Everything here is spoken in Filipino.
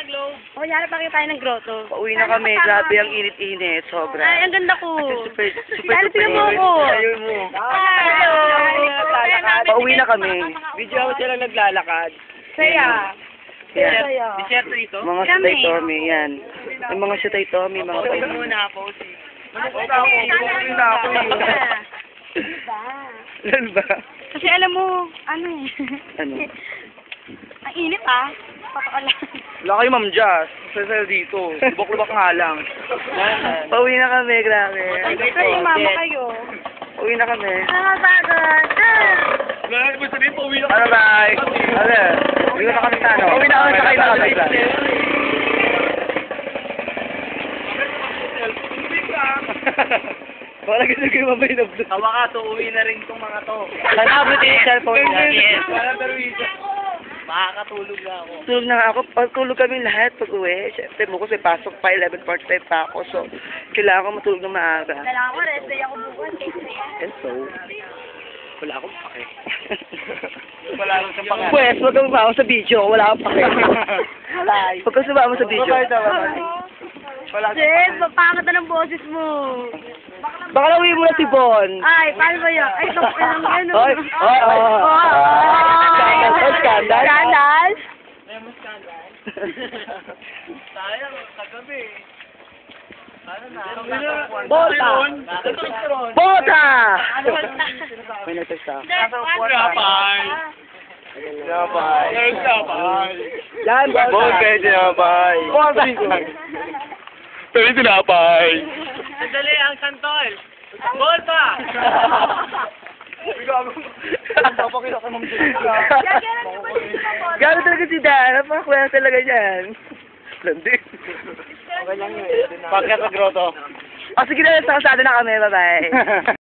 O, yari pa kayo tayo ng grotto. Pauwi na kami. Grabe ang init-init. Sobra. Ay, ang ganda ko. Super, Dahil tingnan mo ako. Ayaw mo. Hello. Pauwi na kami. Video ako sila naglalakad. Saya. Yan. Saya. Desierto ito? Mga sutay Tommy, yan. Yung mga sutay Tommy, mga Pwede Tommy. muna ako. Pauwi na ako. Lalo ba? Kasi alam mo, ano eh. Ano? Ang init ah. Papakalan. Wala kayo, Ma'am Jazz. Sasal dito. Lubak-lubak nga lang. Pauwi na kami, grabe. Kayo, mama kayo. Pauwi na kami. Nakapagod. Wala mo sabihin, pauwi na Ano, bye? Ano? Pauwi na kami sa ano? Pauwi na kami sa kayo na kami. Wala kasi kayo mabay na vlog. Tawa ka, so uwi na rin itong mga to. Sana abot yung cellphone niya. Yes. Para darwisa. Makakatulog na ako. Tulog na nga ako. Pagtulog kami lahat pag uwi. Siyempre mo kasi pasok pa, 11:45 pa ako. So, kailangan ko matulog ng maaga. Kailangan ko, rest day ako bukas. And so, Wala akong pake. Wala akong sa pake. Pwes, wag kang sumama sa video. Wala kang pake. Wag kang sumama sa video. Wala Jen, papangat na ng boses mo. Baka nawin mo na si Bon. Ay, paano ba yun? Ay, tapos lang yan. Oy, oy, oy. Scandal? Scandal? Sayang, kagabi. Ano na? Bota! Bota! May nag-text ka. Tinapay! Tinapay! Tinapay! Yan, Bota. Bon kayo tinapay! Bota! Sabi tinapay! Sandali ang santol! Bon pa! Papakita ka, Ma'am Jessica. Gano'n talaga si Dan. Napakakuha talaga yan. Landi. Pagka sa grotto. O sige na, sa kasada na kami. Bye-bye.